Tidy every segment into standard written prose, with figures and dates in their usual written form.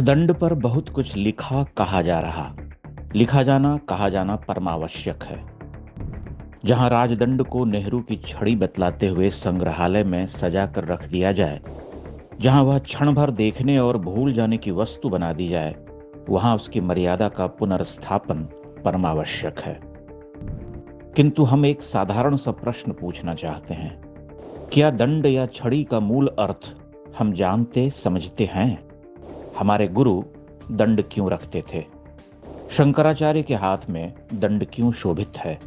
दंड पर बहुत कुछ लिखा कहा जा रहा। लिखा जाना कहा जाना परमावश्यक है। जहां राजदंड को नेहरू की छड़ी बतलाते हुए संग्रहालय में सजा कर रख दिया जाए, जहां वह क्षण भर देखने और भूल जाने की वस्तु बना दी जाए, वहां उसकी मर्यादा का पुनर्स्थापन परमावश्यक है। किंतु हम एक साधारण सा प्रश्न पूछना चाहते हैं। क्या दंड या छड़ी का मूल अर्थ हम जानते समझते हैं? हमारे गुरु दंड क्यों रखते थे? शंकराचार्य के हाथ में दंड क्यों शोभित है?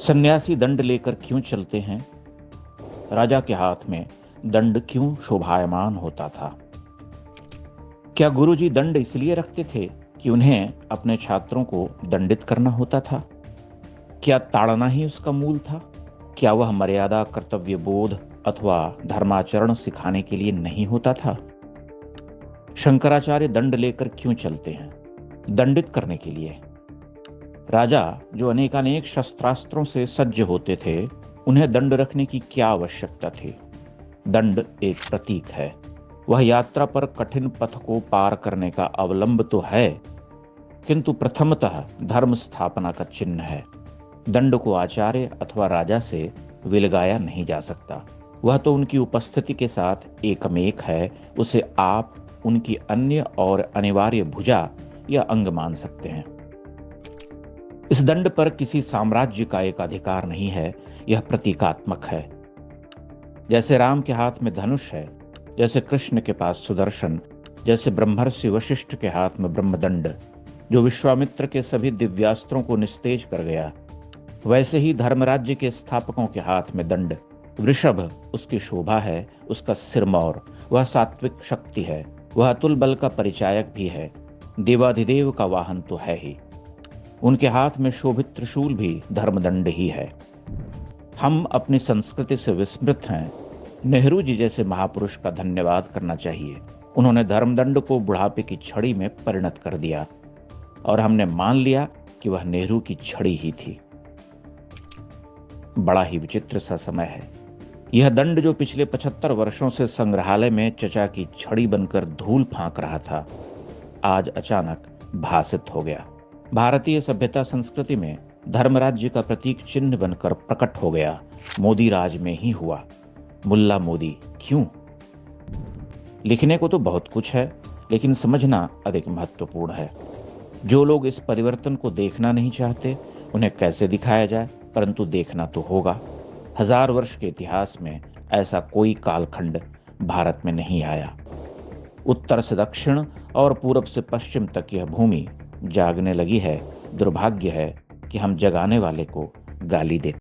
सन्यासी दंड लेकर क्यों चलते हैं? राजा के हाथ में दंड क्यों शोभायमान होता था? क्या गुरुजी दंड इसलिए रखते थे कि उन्हें अपने छात्रों को दंडित करना होता था? क्या ताड़ना ही उसका मूल था? क्या वह मर्यादा, कर्तव्य बोध अथवा धर्माचरण सिखाने के लिए नहीं होता था? शंकराचार्य दंड लेकर क्यों चलते हैं? दंडित करने के लिए। राजा जो अनेकानेक शस्त्रास्त्रों से सज्ज होते थे, उन्हें दंड रखने की क्या आवश्यकता थी? दंड एक प्रतीक है। वह यात्रा पर कठिन पथ को पार करने का अवलंब तो है, किंतु प्रथमतः धर्म स्थापना का चिन्ह है। दंड को आचार्य अथवा राजा से विलगाया नहीं जा सकता। वह तो उनकी उपस्थिति के साथ एकमेक है। उसे आप उनकी अन्य और अनिवार्य भुजा या अंग मान सकते हैं। इस दंड पर किसी साम्राज्य का एक अधिकार नहीं है। यह प्रतीकात्मक है। जैसे राम के हाथ में धनुष है, जैसे कृष्ण के पास सुदर्शन, जैसे ब्रह्मर्षि वशिष्ठ के हाथ में ब्रह्मदंड, जो विश्वामित्र के सभी दिव्यास्त्रों को निस्तेज कर गया, वैसे ही धर्मराज्य के स्थापकों के हाथ में दंड। वृषभ उसकी शोभा है, उसका सिरमौर। वह सात्विक शक्ति है, वह अतुल बल का परिचायक भी है, देवाधिदेव का वाहन तो है ही। उनके हाथ में शोभित त्रिशूल भी धर्मदंड ही है। हम अपनी संस्कृति से विस्मृत हैं। नेहरू जी जैसे महापुरुष का धन्यवाद करना चाहिए। उन्होंने धर्मदंड को बुढ़ापे की छड़ी में परिणत कर दिया और हमने मान लिया कि वह नेहरू की छड़ी ही थी। बड़ा ही विचित्र सा समय है। यह दंड जो पिछले 75 वर्षों से संग्रहालय में चचा की छड़ी बनकर धूल फांक रहा था, आज अचानक भासित हो गया। भारतीय सभ्यता संस्कृति में धर्मराज्य का प्रतीक चिन्ह बनकर प्रकट हो गया। मोदी राज में ही हुआ। मुल्ला मोदी क्यों? लिखने को तो बहुत कुछ है, लेकिन समझना अधिक महत्वपूर्ण है। जो लोग इस परिवर्तन को देखना नहीं चाहते, उन्हें कैसे दिखाया जाए? परंतु देखना तो होगा। 1000 वर्ष के इतिहास में ऐसा कोई कालखंड भारत में नहीं आया। उत्तर से दक्षिण और पूरब से पश्चिम तक यह भूमि जागने लगी है। दुर्भाग्य है कि हम जगाने वाले को गाली देते